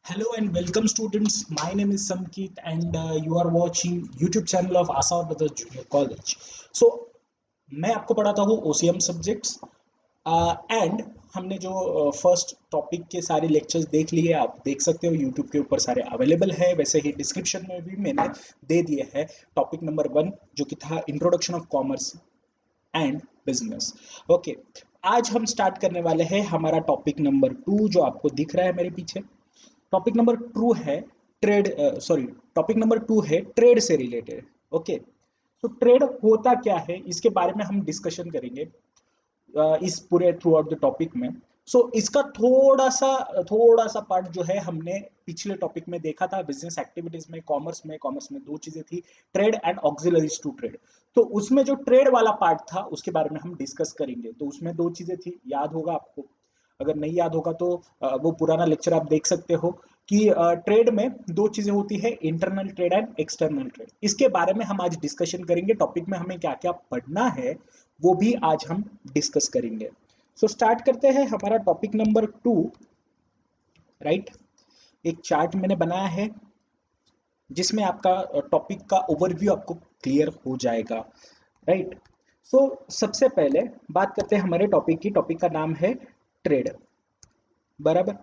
Hello and welcome students. My name is Samkit and you are watching YouTube channel of Asar Brothers Junior College. So मैं आपको पढ़ाता हूँ OCM subjects and हमने जो first topic के सारे lectures देख लिए आप देख सकते हो YouTube के ऊपर सारे अवेलेबल है। वैसे ही डिस्क्रिप्शन में भी मैंने दे दिए है टॉपिक नंबर 1 जो कि था introduction of commerce and business. Okay, आज हम स्टार्ट करने वाले हैं हमारा टॉपिक नंबर 2 जो आपको दिख रहा है मेरे पीछे। टॉपिक नंबर 2 है ट्रेड टॉपिक नंबर 2 है ट्रेड से रिलेटेड। ओके, तो ट्रेड होता क्या है इसके बारे में हम डिस्कशन करेंगे इस पूरे थ्रू आउट द टॉपिक में। इसका थोड़ा सा पार्ट जो है हमने पिछले टॉपिक में देखा था बिजनेस एक्टिविटीज में। कॉमर्स में दो चीजें थी, trade and auxiliaries to trade. तो उसमें जो ट्रेड वाला पार्ट था उसके बारे में हम डिस्कस करेंगे। तो उसमें दो चीजें थी, याद होगा आपको। अगर नहीं याद होगा तो वो पुराना लेक्चर आप देख सकते हो कि ट्रेड में दो चीजें होती है, internal trade and external trade. इसके बारे में हम आज डिस्कशन करेंगे। टॉपिक में हमें क्या क्या पढ़ना है वो भी आज हम डिस्कस करेंगे। स्टार्ट करते हैं हमारा टॉपिक नंबर 2। राइट, एक चार्ट मैंने बनाया है जिसमें आपका टॉपिक का ओवरव्यू आपको क्लियर हो जाएगा। राइट, सबसे पहले बात करते हैं हमारे टॉपिक की। टॉपिक का नाम है ट्रेड, बराबर।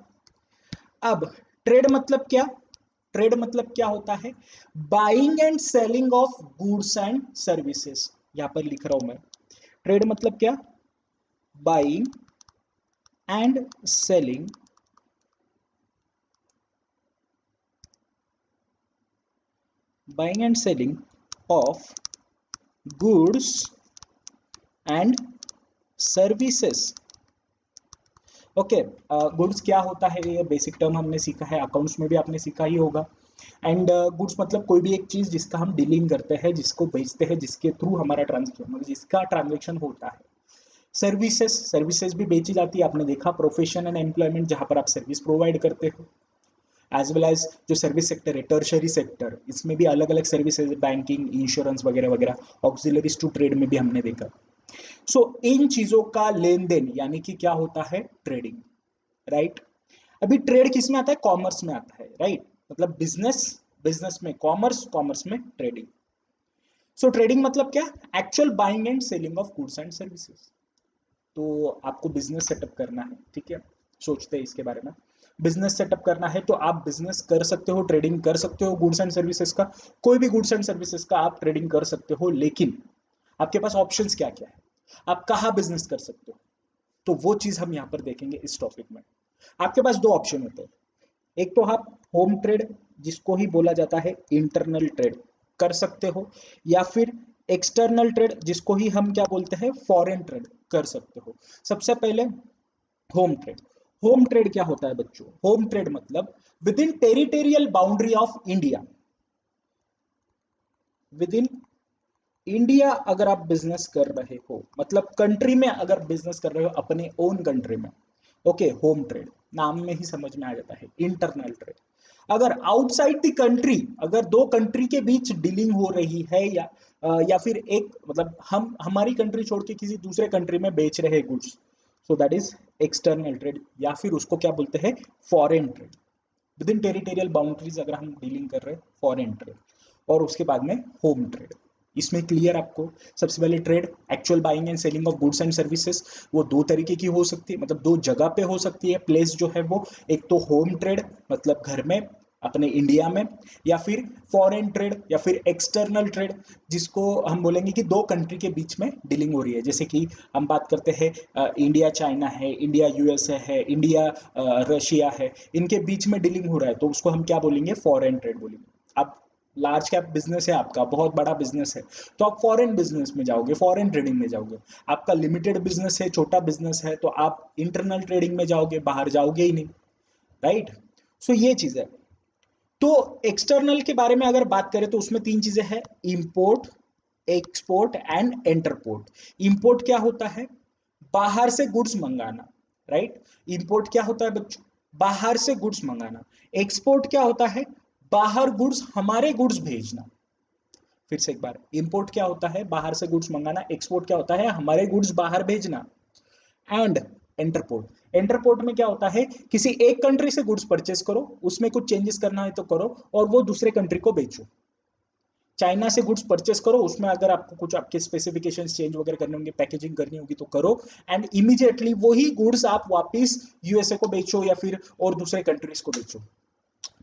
अब ट्रेड मतलब क्या? ट्रेड मतलब क्या होता है? Buying and selling of goods and services. यहां पर लिख रहा हूं मैं। ट्रेड मतलब क्या? Buying and selling of goods and services. Okay, goods क्या होता है ये बेसिक टर्म हमने सीखा है, अकाउंट्स में भी आपने सीखा ही होगा। एंड गुड्स मतलब कोई भी एक चीज जिसका हम डीलिंग करते हैं, जिसको बेचते हैं, जिसके थ्रू हमारा जिसका ट्रांजेक्शन होता है। सर्विसेज भी बेची जाती है, आपने देखा प्रोफेशन एंड एम्प्लॉयमेंट जहां पर आप सर्विस प्रोवाइड करते हो। एज वेल एज जो सर्विस सेक्टर है, टर्शरी सेक्टर, इसमें भी अलग अलग सर्विसेज, बैंकिंग, इंश्योरेंस वगैरह वगैरह। ऑक्सिलरीज टू ट्रेड में भी हमने देखा। इन चीजों का लेन देन यानी कि क्या होता है? ट्रेडिंग। राइट, अभी ट्रेड किस में आता है? कॉमर्स में आता है। राइट, मतलब बिजनेस में कॉमर्स, कॉमर्स में ट्रेडिंग। ट्रेडिंग मतलब क्या? Actual buying and selling of goods and services. तो आपको बिजनेस सेटअप करना है, ठीक है। सोचते हैं इसके बारे में। बिजनेस सेटअप करना है तो आप बिजनेस कर सकते हो, ट्रेडिंग कर सकते हो गुड्स एंड सर्विसेज का। कोई भी गुड्स एंड सर्विसेज का आप ट्रेडिंग कर सकते हो, लेकिन आपके पास ऑप्शंस क्या क्या है, आप कहाँ बिजनेस कर सकते हो, तो वो चीज हम यहाँ पर देखेंगे इस टॉपिक में। आपके पास दो ऑप्शन होते हैं। एक तो आप होम ट्रेड, जिसको ही बोला जाता है इंटरनल ट्रेड, कर सकते हो, या फिर एक्सटर्नल ट्रेड, जिसको ही हम क्या बोलते हैं? फॉरेन ट्रेड, कर सकते हो। सबसे पहले होम ट्रेड। होम ट्रेड क्या होता है बच्चों? होम ट्रेड मतलब with in territorial boundary of India, with in India अगर आप बिजनेस कर रहे हो, मतलब कंट्री में अगर बिजनेस कर रहे हो, अपने ओन कंट्री में, ओके, होम ट्रेड। नाम में ही समझ में आ जाता है। इंटरनल ट्रेड, अगर आउटसाइड द कंट्री, अगर दो कंट्री के बीच डीलिंग हो रही है, या फिर एक मतलब हम हमारी कंट्री छोड़ के किसी दूसरे कंट्री में बेच रहे हैं goods, so that is external trade, या फिर उसको क्या बोलते हैं? Foreign trade. With in territorial boundaries अगर हम डीलिंग कर रहे हैं, फॉरेन ट्रेड। और उसके बाद में होम ट्रेड। इसमें क्लियर आपको? सबसे पहले trade, actual buying and selling of goods and services, वो दो तरीके की हो सकती है, मतलब दो जगह पे हो सकती है। प्लेस जो है वो, एक तो होम ट्रेड मतलब घर में अपने इंडिया में, या फिर फॉरेन ट्रेड या फिर एक्सटर्नल ट्रेड, जिसको हम बोलेंगे कि दो कंट्री के बीच में डीलिंग हो रही है। जैसे कि हम बात करते हैं इंडिया चाइना है, इंडिया यूएसए है, इंडिया रशिया है, इनके बीच में डीलिंग हो रहा है, तो उसको हम क्या बोलेंगे? फॉरेन ट्रेड बोलेंगे। अब लार्ज कैप बिजनेस है आपका, बहुत बड़ा बिजनेस है, तो आप फॉरेन बिजनेस में जाओगे, फॉरेन ट्रेडिंग में जाओगे। आपका लिमिटेड बिजनेस है, छोटा बिजनेस है, तो आप इंटरनल ट्रेडिंग में जाओगे, बाहर जाओगे ही नहीं। राइट, ये चीज है। तो एक्सटर्नल के बारे में अगर बात करें तो उसमें तीन चीजें हैं, इंपोर्ट, एक्सपोर्ट एंड एंटरपोर्ट। इंपोर्ट क्या होता है? बाहर से गुड्स मंगाना। राइट, इंपोर्ट क्या होता है बच्चों? बाहर से गुड्स मंगाना। एक्सपोर्ट क्या होता है? बाहर गुड्स, हमारे गुड्स भेजना। फिर से एक बार, इंपोर्ट क्या होता है? बाहर से गुड्स मंगाना। एक्सपोर्ट क्या होता है? हमारे गुड्स बाहर भेजना। एंड एंटरपोर्ट, इंटरपोर्ट में क्या होता है, किसी एक कंट्री से गुड्स परचेस करो, उसमें कुछ चेंजेस करना है तो करो और वो दूसरे कंट्री को बेचो। चाइना से गुड्स परचेस करो, उसमें अगर आपको कुछ आपके स्पेसिफिकेशंस चेंज वगैरह करने होंगे, पैकेजिंग करनी होगी तो करो, एंड इमीडिएटली वही गुड्स आप वापस यूएसए को बेचो या फिर और दूसरे कंट्रीज को बेचो।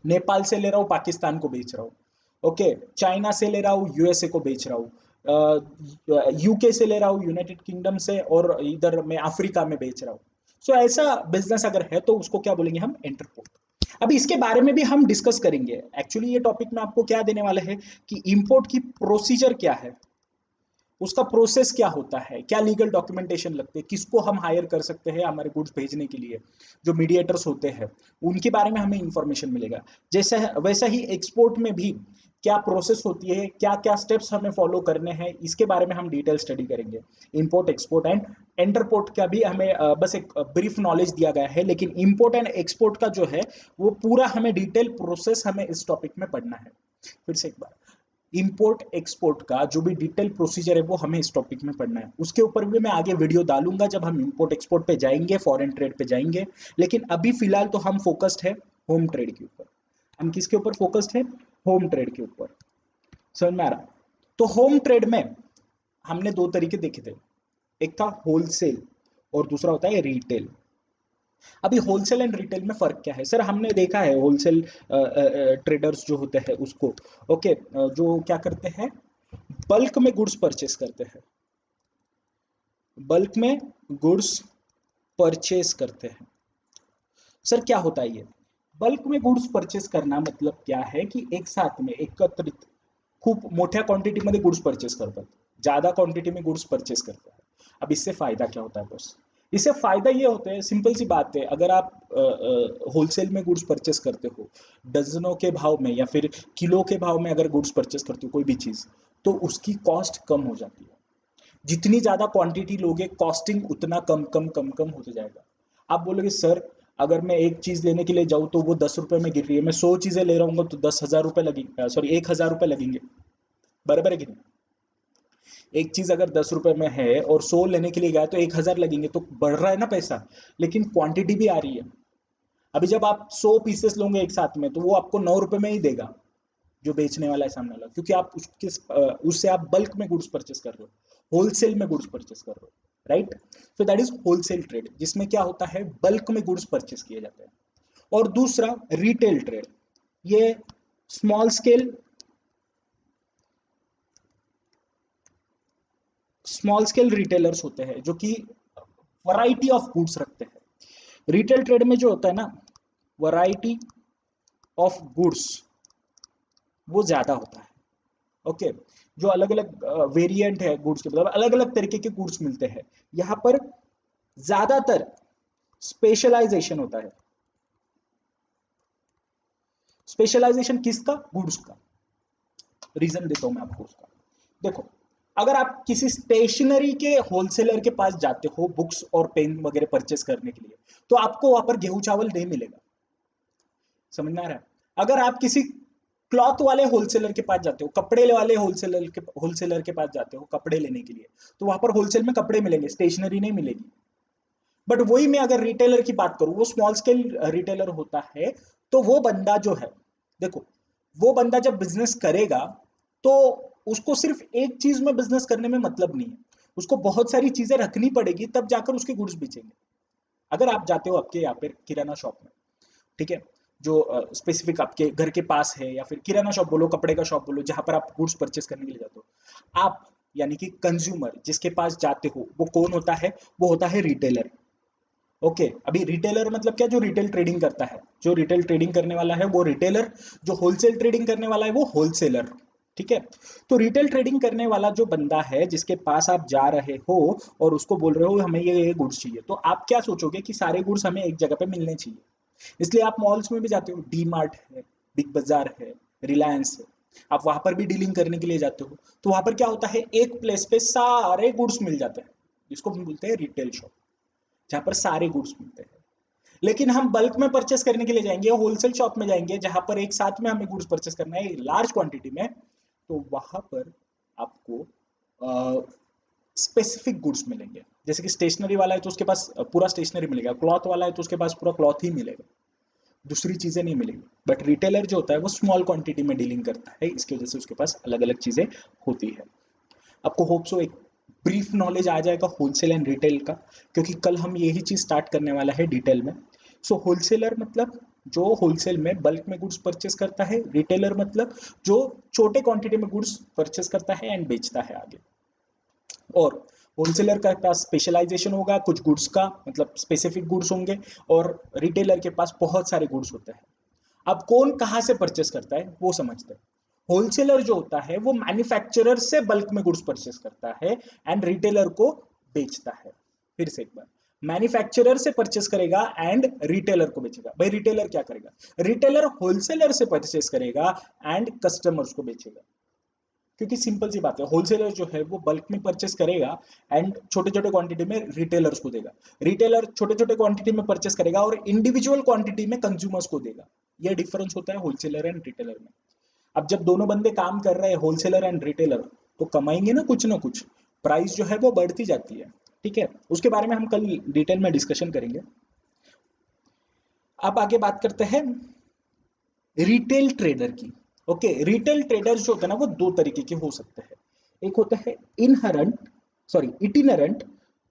नेपाल से ले रहा हूँ, पाकिस्तान को बेच रहा हूँ, ओके, चाइना से ले रहा हूँ, यूएसए को बेच रहा हूँ, यूके से ले रहा हूँ, यूनाइटेड किंगडम से, और इधर मैं अफ्रीका में बेच रहा हूँ। सो ऐसा बिजनेस अगर है तो उसको क्या बोलेंगे हम, इंटरपोर्ट। अभी इसके बारे में भी हम डिस्कस करेंगे। एक्चुअली ये टॉपिक में आपको क्या देने वाले हैं कि इंपोर्ट की प्रोसीजर क्या है, उसका प्रोसेस क्या होता है, क्या लीगल डॉक्यूमेंटेशन लगते हैं, किसको हम हायर कर सकते हैं हमारे गुड्स भेजने के लिए, जो मीडिएटर्स होते हैं उनके बारे में हमें इंफॉर्मेशन मिलेगा। जैसा वैसा ही एक्सपोर्ट में भी क्या प्रोसेस होती है, क्या क्या स्टेप्स हमें फॉलो करने हैं, इसके बारे में हम डिटेल स्टडी करेंगे। इंपोर्ट, एक्सपोर्ट एंड इंटरपोर्ट का भी हमें बस एक ब्रीफ नॉलेज दिया गया है, लेकिन इंपोर्ट एंड एक्सपोर्ट का जो है वो पूरा हमें डिटेल प्रोसेस हमें इस टॉपिक में पढ़ना है। फिर से एक बार, इंपोर्ट एक्सपोर्ट का जो भी डिटेल प्रोसीजर है वो हमें इस टॉपिक में पढ़ना है। उसके ऊपर भी मैं आगे वीडियो डालूंगा जब हम इंपोर्ट एक्सपोर्ट पे जाएंगे, फॉरेन ट्रेड पे जाएंगे, लेकिन अभी फिलहाल तो हम फोकस्ड है होम ट्रेड के ऊपर। हम किसके ऊपर फोकस्ड है, होम ट्रेड के ऊपर। समझ में आ रहा? तो होम ट्रेड में हमने दो तरीके देखे थे, एक था होलसेल और दूसरा होता है रिटेल। अभी होलसेल एंड रिटेल में फर्क क्या है सर? हमने देखा है होलसेल ट्रेडर्स जो होते हैं उसको, ओके, जो क्या करते हैं, बल्क में गुड्स परचेस करते हैं, बल्क में गुड्स परचेस करते हैं। सर क्या होता है ये बल्क में गुड्स परचेस करना? मतलब क्या है कि एक साथ में एकत्रित खूप मोठ्या क्वांटिटी मध्ये गुड्स परचेस करतात, ज्यादा क्वांटिटी में गुड्स परचेस करते हैं। अब इससे फायदा क्या होता है बॉस? इससे फायदा ये होता है, सिंपल सी बात है, अगर आप होलसेल में गुड्स परचेस करते हो, डजनों के भाव में या फिर किलो के भाव में अगर गुड्स परचेस करते हो कोई भी चीज, तो उसकी कॉस्ट कम हो जाती है। जितनी ज्यादा क्वांटिटी लोगे, कॉस्टिंग उतना कम कम कम कम होते जाएगा। आप बोलोगे सर अगर मैं एक चीज लेने के लिए जाऊं तो वो 10 रुपए में गिर रही है, मैं 100 चीजें ले रहा हूँ तो 10,000 रुपए लगेंगे, सॉरी 1,000 रुपए लगेंगे, बराबर है कि नहीं? एक चीज अगर 10 रुपए में है और 100 लेने के लिए गया तो 1,000 लगेंगे, तो बढ़ रहा है ना पैसा, लेकिन क्वांटिटी भी आ रही है। अभी जब आप 100 पीसेस लोगे एक साथ में तो वो आपको 9 रुपए में ही देगा, जो बेचने वाला है सामने वाला, क्योंकि आप उससे आप बल्क में गुड्स परचेस कर रहे हो, होलसेल में गुड्स परचेस कर रहे हो, right? So that is wholesale trade, जिसमें क्या होता है बल्क में गुड्स परचेस किए जाते हैं। और दूसरा रिटेल ट्रेड, ये small scale, small scale retailers होते हैं जो कि वैरायटी ऑफ गुड्स रखते हैं। रिटेल ट्रेड में जो होता है ना, वैरायटी ऑफ गुड्स वो ज्यादा होता है, ओके, जो अलग अलग वेरिएंट है गुड्स के, मतलब अलग अलग तरीके के गुड्स मिलते हैं। यहां पर ज्यादातर स्पेशलाइजेशन होता है। स्पेशलाइजेशन किसका? गुड्स का। रीजन देता हूं मैं आपको उसका। देखो, अगर आप किसी स्टेशनरी के होलसेलर के पास जाते हो बुक्स और पेन वगैरह परचेस करने के लिए, तो आपको वहां पर गेहूं चावल नहीं मिलेगा। समझ में आ रहा है? अगर आप किसी क्लॉथ वाले होलसेलर के पास जाते हो, कपड़े वाले होलसेलर के पास जाते हो कपड़े लेने के लिए, तो वहां पर होलसेल में कपड़े मिलेंगे, स्टेशनरी नहीं मिलेगी। बट वही मैं अगर रिटेलर की बात करूं, वो स्मॉल स्केल रिटेलर होता है, तो वो बंदा जो है, देखो, वो बंदा जब बिजनेस करेगा तो उसको सिर्फ एक चीज में बिजनेस करने में मतलब नहीं है, उसको बहुत सारी चीजें रखनी पड़ेगी तब जाकर उसके गुड्स बेचेंगे। अगर आप जाते हो आपके यहाँ पे किराना शॉप में, ठीक है, जो स्पेसिफिक आपके घर के पास है, या फिर किराना शॉप बोलो, कपड़े का शॉप बोलो, जहां पर आप गुड्स परचेस करने के लिए जाते हो, आप यानी कि कंज्यूमर जिसके पास जाते हो वो कौन होता है? वो होता है रिटेलर। ओके, अभी रिटेलर मतलब क्या? जो रिटेल ट्रेडिंग करता है, जो रिटेल ट्रेडिंग करने वाला है वो रिटेलर, जो होलसेल ट्रेडिंग करने वाला है वो होलसेलर, ठीक है? तो रिटेल ट्रेडिंग करने वाला जो बंदा है जिसके पास आप जा रहे हो और उसको बोल रहे हो हमें ये गुड्स चाहिए, तो आप क्या सोचोगे कि सारे गुड्स हमें एक जगह पे मिलने चाहिए। इसलिए आप मॉल्स में भी जाते हो, डी मार्ट है, बिग बाजार है, रिलायंस है, आप वहां पर भी डीलिंग करने के लिए जाते हो, तो वहां पर क्या होता है, एक प्लेस पे सारे गुड्स मिल जाते हैं, जिसको हम बोलते हैं रिटेल शॉप, जहां पर सारे गुड्स मिलते हैं। लेकिन हम बल्क में परचेस करने के लिए जाएंगे, होलसेल शॉप में जाएंगे जहां पर एक साथ में हमें गुड्स परचेस करना है लार्ज क्वांटिटी में, तो वहां पर आपको स्पेसिफिक गुड्स मिलेंगे। जैसे कि स्टेशनरी वाला है तो उसके पास पूरा स्टेशनरी मिलेगा, क्लॉथ वाला है तो उसके पास पूरा क्लॉथ ही मिलेगा, दूसरी चीजें नहीं मिलेगी। बट रिटेलर जो होता है वो स्मॉल क्वांटिटी में डीलिंग करता है, इसकी वजह से उसके पास अलग अलग चीजें होती है। आपको होप सो एक ब्रीफ नॉलेज आ जाएगा होलसेल एंड रिटेल का, क्योंकि कल हम यही चीज स्टार्ट करने वाला है डिटेल में। सो होलसेलर मतलब जो होलसेल में बल्क में गुड्स परचेस करता है, रिटेलर मतलब जो छोटे क्वांटिटी में गुड्स परचेस करता है एंड बेचता है आगे। और होलसेलर के पास स्पेशलाइजेशन होगा कुछ गुड्स का, मतलब स्पेसिफिक गुड्स होंगे, और रिटेलर के पास बहुत सारे गुड्स होते हैं। अब कौन कहां से परचेस करता है वो समझते हैं। होलसेलर जो होता है वो मैन्युफैक्चरर से बल्क में गुड्स परचेस करता है एंड रिटेलर को बेचता है। फिर से एक बार, मैन्युफैक्चरर से परचेस करेगा एंड रिटेलर को बेचेगा। भाई रिटेलर क्या करेगा, रिटेलर होलसेलर से परचेस करेगा एंड कस्टमर्स को बेचेगा। क्योंकि सिंपल सी बात है, होलसेलर जो है वो बल्क में परचेस करेगा एंड छोटे छोटे क्वांटिटी में रिटेलर्स को देगा, रिटेलर छोटे छोटे क्वांटिटी में परचेस करेगा और इंडिविजुअल क्वांटिटी में कंज्यूमर्स को देगा। यह डिफरेंस होता है होलसेलर एंड रिटेलर में। अब जब दोनों बंदे काम कर रहे हैं होलसेलर एंड रिटेलर, तो कमाएंगे ना कुछ, प्राइस जो है वो बढ़ती जाती है। ठीक है, उसके बारे में हम कल डिटेल में डिस्कशन करेंगे। अब आगे बात करते हैं रिटेल ट्रेडर की। ओके, रिटेल ट्रेडर जो होता है ना वो दो तरीके के हो सकते हैं। एक होता है इटिनरेंट,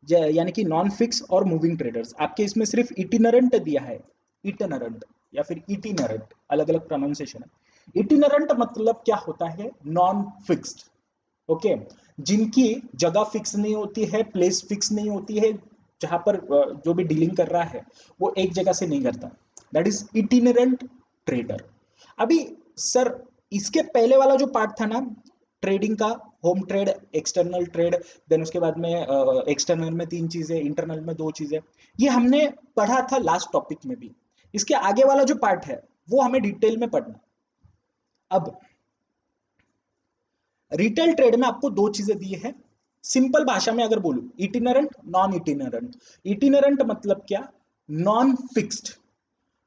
यानी कि नॉन फिक्स और मूविंग ट्रेडर्स। आपके इसमें सिर्फ इटिनरेंट दिया है, इटिनरेंट या फिर इटिनरेंट, अलग अलग प्रोनाउंसिएशन है। इटिनरेंट मतलब क्या होता है, नॉन फिक्स्ड। ओके, जिनकी जगह फिक्स नहीं होती है, प्लेस फिक्स नहीं होती है, जहां पर जो भी डीलिंग कर रहा है वो एक जगह से नहीं करता, दैट इज इटिनरेंट ट्रेडर। अभी सर इसके पहले वाला जो पार्ट था ना ट्रेडिंग का, home trade, external trade, then उसके बाद में एक्सटर्नल में 3 चीजें, इंटरनल में 2 चीजें, ये हमने पढ़ा था लास्ट टॉपिक में भी। इसके आगे वाला जो पार्ट है वो हमें डिटेल में पढ़ना। अब रिटेल ट्रेड में आपको 2 चीजें दी है, सिंपल भाषा में अगर बोलूं, इटिनरेंट, नॉन इटिनरेंट। इटिनरेंट मतलब क्या, नॉन फिक्स्ड,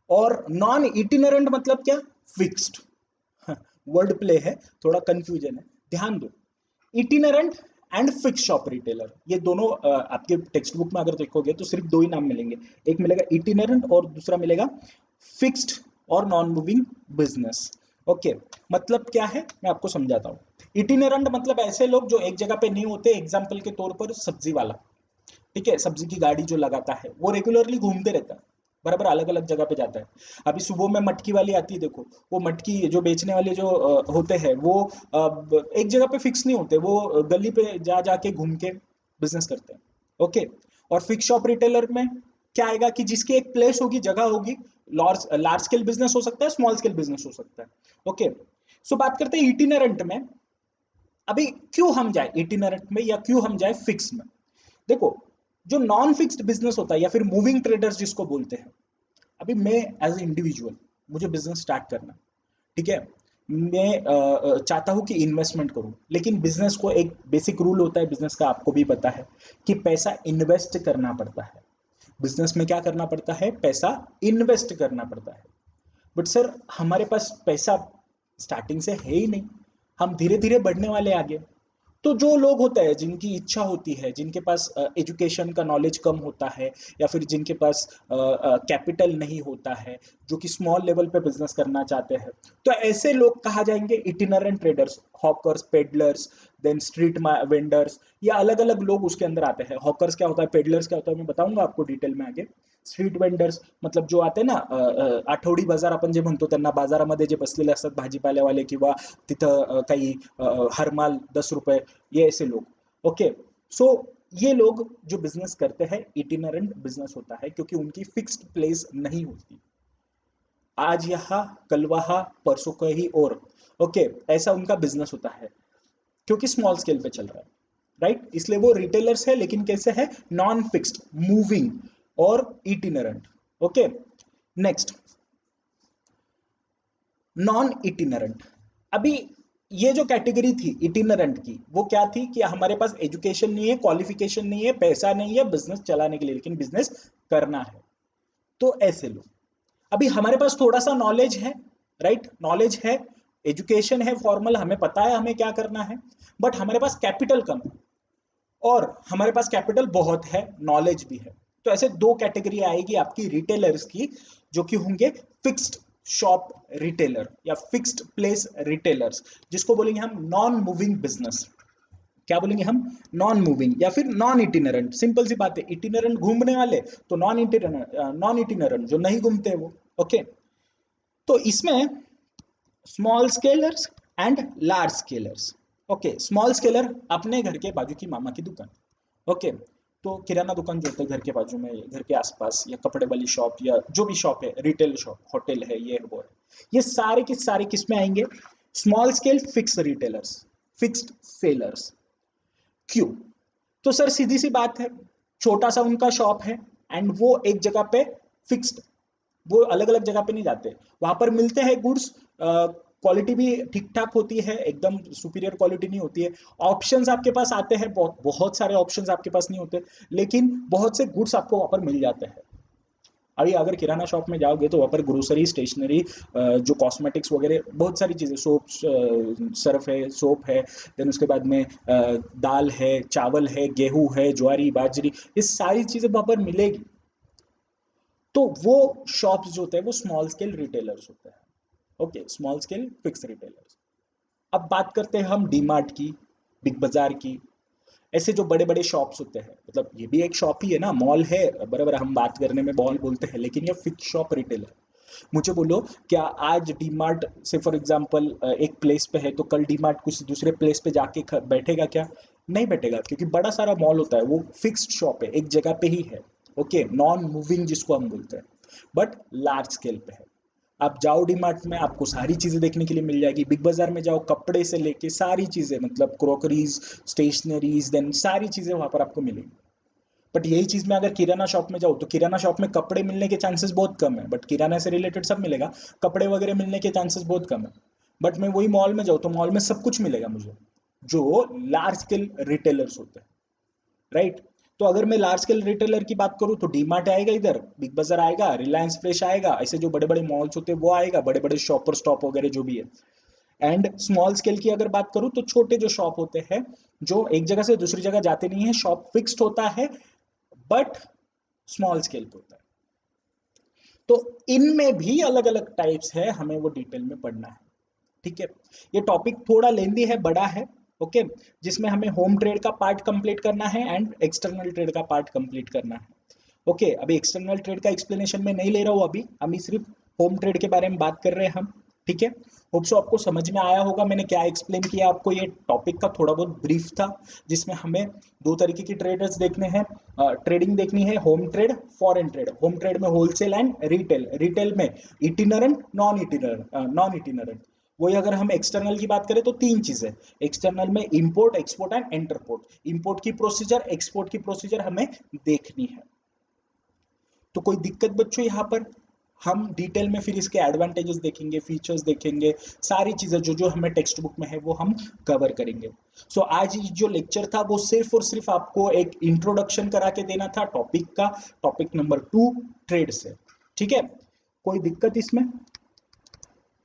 और नॉन इटिनरेंट मतलब क्या, फिक्स्ड। वर्ड प्ले है, थोड़ा कंफ्यूजन है, ध्यान दो। Itinerant and fix shop retailer, ये दोनों आपके टेक्स्ट बुक में अगर देखोगे तो सिर्फ 2 ही नाम मिलेंगे, एक मिलेगा इटिनरेंट और दूसरा मिलेगा फिक्स्ड और नॉन मूविंग बिजनेस। ओके, मतलब क्या है मैं आपको समझाता हूँ। इटिनरेंट मतलब ऐसे लोग जो एक जगह पे नहीं होते, एग्जाम्पल के तौर पर सब्जी वाला, ठीक है, सब्जी की गाड़ी जो लगाता है वो रेगुलरली घूमते रहता है, बराबर अलग अलग जगह पे जाता है। अभी सुबह में मटकी वाली आती है, देखो वो मटकी जो बेचने वाले जो होते हैं वो एक जगह पे फिक्स नहीं होते, वो गली पे जा जाके घूम के बिजनेस करते हैं। ओके, और फिक्स शॉप रिटेलर में क्या आएगा कि जिसकी एक प्लेस होगी, जगह होगी, लार्ज स्केल बिजनेस हो सकता है, स्मॉल स्केल बिजनेस हो सकता है। ओके, सो बात करते हैं इटिनरेंट में। अभी क्यों हम जाए इटिनरेंट में या क्यों हम जाए फिक्स में, देखो जो नॉन फिक्स्ड बिजनेस होता है या फिर मूविंग ट्रेडर्स जिसको बोलते हैं, अभी मैं एज ए इंडिविजुअल मुझे बिजनेस स्टार्ट करना, ठीक है, मैं चाहता हूं कि इन्वेस्टमेंट करूं, लेकिन बिजनेस को एक बेसिक रूल होता है बिजनेस का, आपको भी पता है कि पैसा इन्वेस्ट करना पड़ता है। बिजनेस में क्या करना पड़ता है, पैसा इन्वेस्ट करना पड़ता है। बट सर हमारे पास पैसा स्टार्टिंग से है ही नहीं, हम धीरे धीरे बढ़ने वाले आगे। तो जो लोग होते हैं जिनकी इच्छा होती है, जिनके पास एजुकेशन का नॉलेज कम होता है, या फिर जिनके पास कैपिटल नहीं होता है, जो कि स्मॉल लेवल पे बिजनेस करना चाहते हैं, तो ऐसे लोग कहा जाएंगे itinerant traders, hawkers, peddlers, then street vendors, या अलग अलग लोग उसके अंदर आते हैं। हॉकर्स क्या होता है, पेडलर्स क्या होता है, मैं बताऊंगा आपको डिटेल में आगे। स्ट्रीट वेंडर्स मतलब जो आते ना आठवडी बाजार आपण जे म्हणतो, त्यांना बाजारामध्ये जे बसलेले असतात भाजीपाल्यावाले, किंवा तिथं काही हर माल 10 रुपए, ये ऐसे लोग। ओके, सो ये लोग जो बिजनेस करते हैं इटिनरेंट बिजनेस होता है, क्योंकि उनकी फिक्स्ड प्लेस नहीं होती, आज यहाँ कल वहाँ परसों कहीं और। ओके, ऐसा उनका बिजनेस होता है क्योंकि स्मॉल स्केल पे चल रहा है, राइट, इसलिए वो रिटेलर्स है, लेकिन कैसे है, नॉन फिक्स्ड, मूविंग और itinerant. Okay, next non itinerant. अभी ये जो कैटेगरी थी इटिनरेंट की, वो क्या थी कि हमारे पास एजुकेशन नहीं है, क्वालिफिकेशन नहीं है, पैसा नहीं है बिजनेस चलाने के लिए, लेकिन बिजनेस करना है। तो ऐसे लोग, अभी हमारे पास थोड़ा सा नॉलेज है, राइट, नॉलेज है, एजुकेशन है फॉर्मल, हमें पता है हमें क्या करना है, बट हमारे पास कैपिटल कम है। और हमारे पास कैपिटल बहुत है, नॉलेज भी है। तो ऐसे दो कैटेगरी आएगी आपकी रिटेलर्स की, जो कि होंगे फिक्स्ड शॉप रिटेलर या फिक्स्ड प्लेस रिटेलर्स, जिसको बोलेंगे हम नॉन मूविंग बिजनेस। क्या बोलेंगे हम? नॉन मूविंग या फिर नॉन इटिनरेंट। सिंपल सी बात है, इटिनरेंट घूमने वाले, तो नॉन इटिनरेंट जो नहीं घूमते वो। ओके, तो इसमें small scalars and large scalars. Okay, small scalar अपने घर के बाजू की मामा की दुकान। ओके, तो किराना दुकान जो होता है घर के बाजू में, घर के आसपास, या कपड़े वाली शॉप, या जो भी शॉप है, रिटेल शॉप, होटल है, ये है वो है, ये सारे के सारे किस में आएंगे? Small scale fix retailers, fixed sellers. क्यों? तो सर सीधी सी बात है, छोटा सा उनका शॉप है एंड वो एक जगह पे फिक्स्ड, वो अलग अलग जगह पे नहीं जाते, वहां पर मिलते हैं गुड्स, क्वालिटी भी ठीक ठाक होती है, एकदम सुपीरियर क्वालिटी नहीं होती है। ऑप्शंस आपके पास आते हैं, बहुत बहुत सारे ऑप्शंस आपके पास नहीं होते, लेकिन बहुत से गुड्स आपको वहां पर मिल जाते हैं। अभी अगर किराना शॉप में जाओगे तो वहाँ पर ग्रोसरी, स्टेशनरी, जो कॉस्मेटिक्स वगैरह, बहुत सारी चीज़ें, सोप, सर्फ है, सोप है, देन उसके बाद में दाल है, चावल है, गेहूं है, ज्वारी, बाजरी, ये सारी चीज़ें वहाँ पर मिलेगी। तो वो शॉप्स जो होते हैं वो स्मॉल स्केल रिटेलर्स होते हैं। Okay, small scale fix retailers. अब बात करते हैं हम डी मार्ट की, बिग बाजार की, ऐसे जो बड़े बड़े शॉप्स होते हैं, मतलब ये भी एक शॉप ही है ना, मॉल है, बराबर, हम बात करने में मॉल बोलते हैं, लेकिन ये फिक्स शॉप रिटेलर। मुझे बोलो, क्या आज डी मार्ट से फॉर एग्जांपल एक प्लेस पे है, तो कल डी मार्ट कुछ दूसरे प्लेस पे जाके बैठेगा क्या? नहीं बैठेगा, क्योंकि बड़ा सारा मॉल होता है, वो फिक्स्ड शॉप है, एक जगह पे ही है। ओके, नॉन मूविंग जिसको हम बोलते हैं, बट लार्ज स्केल पे है। आप जाओ डी मार्ट में, आपको सारी चीजें देखने के लिए मिल जाएगी। बिग बाजार में जाओ, कपड़े से लेके सारी चीजें, मतलब क्रॉकरीज, स्टेशनरीज, देन सारी चीजें वहां पर आपको मिलेंगी। बट यही चीज में अगर किराना शॉप में जाओ, तो किराना शॉप में कपड़े मिलने के चांसेस बहुत कम है, बट किराना से रिलेटेड सब मिलेगा, कपड़े वगैरह मिलने के चांसेस बहुत कम है। बट मैं वही मॉल में जाऊँ तो मॉल में सब कुछ मिलेगा मुझे, जो लार्ज स्केल रिटेलर्स होते हैं, राइट? तो अगर मैं लार्ज स्केल रिटेलर की बात करूं, तो डी मार्ट आएगा इधर, बिग बाजार आएगा, रिलायंस फ्रेश आएगा, ऐसे जो बड़े बड़े मॉल्स होते हैं वो आएगा, बड़े बड़े शॉपर स्टॉप वगैरह जो भी है। एंड स्मॉल स्केल की अगर बात करूं, तो छोटे जो शॉप होते हैं, जो एक जगह से दूसरी जगह जाते नहीं है, शॉप फिक्स्ड होता है, बट स्मॉल स्केल पे होता है। तो इनमें भी अलग अलग टाइप्स है, हमें वो डिटेल में पढ़ना है। ठीक है, ये टॉपिक थोड़ा लेंदी है, बड़ा है। ओके, जिसमें हमें होम ट्रेड का पार्ट कंप्लीट करना है एंड एक्सटर्नल ट्रेड का पार्ट कंप्लीट करना है। ओके, अभी एक्सटर्नल ट्रेड का एक्सप्लेनेशन मैं नहीं ले रहा हूँ, अभी सिर्फ होम ट्रेड के बारे में बात कर रहे हैं हम। ठीक है, होप सो आपको समझ में आया होगा मैंने क्या एक्सप्लेन किया आपको। ये टॉपिक का थोड़ा बहुत ब्रीफ था, जिसमें हमें दो तरीके की ट्रेडर्स देखने हैं, ट्रेडिंग देखनी है, home trade, foreign trade. Home trade में होलसेल एंड रिटेल, रिटेल में इटिनरेंट, नॉन इटिनरेंट। वही अगर हम एक्सटर्नल की बात करें तो तीन चीजें, एक्सटर्नल में import, export and interport. Import की प्रोसीजर, एक्सपोर्ट की प्रोसीजर हमें देखनी है। तो कोई दिक्कत बच्चों यहाँ पर? हम डिटेल में फिर इसके एडवांटेजेस देखेंगे, फीचर्स देखेंगे, सारी चीजें जो जो हमें टेक्स्ट बुक में है वो हम कवर करेंगे। सो आज जो लेक्चर था वो सिर्फ और सिर्फ आपको एक इंट्रोडक्शन करा के देना था टॉपिक का, टॉपिक नंबर 2 ट्रेड से। ठीक है, कोई दिक्कत इसमें?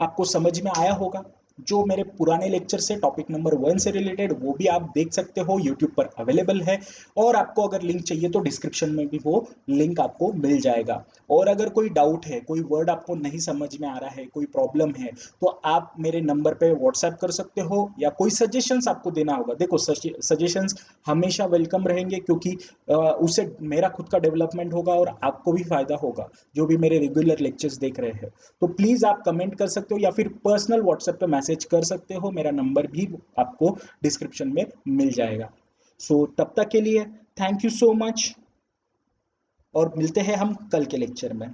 आपको समझ में आया होगा? जो मेरे पुराने लेक्चर से टॉपिक नंबर 1 से रिलेटेड, वो भी आप देख सकते हो, यूट्यूब पर अवेलेबल है। और आपको अगर लिंक चाहिए तो डिस्क्रिप्शन में भी वो लिंक आपको मिल जाएगा। और अगर कोई डाउट है, कोई वर्ड आपको नहीं समझ में आ रहा है, कोई प्रॉब्लम है, तो आप मेरे नंबर पे व्हाट्सएप कर सकते हो, या कोई सजेशंस आपको देना होगा। देखो, सजेशंस हमेशा वेलकम रहेंगे, क्योंकि उससे मेरा खुद का डेवलपमेंट होगा और आपको भी फायदा होगा, जो भी मेरे रेगुलर लेक्चर्स देख रहे हैं। तो प्लीज आप कमेंट कर सकते हो, या फिर पर्सनल व्हाट्सएप पे मैसेज कर सकते हो, मेरा नंबर भी आपको डिस्क्रिप्शन में मिल जाएगा। सो तब तक के लिए थैंक यू सो मच, और मिलते हैं हम कल के लेक्चर में।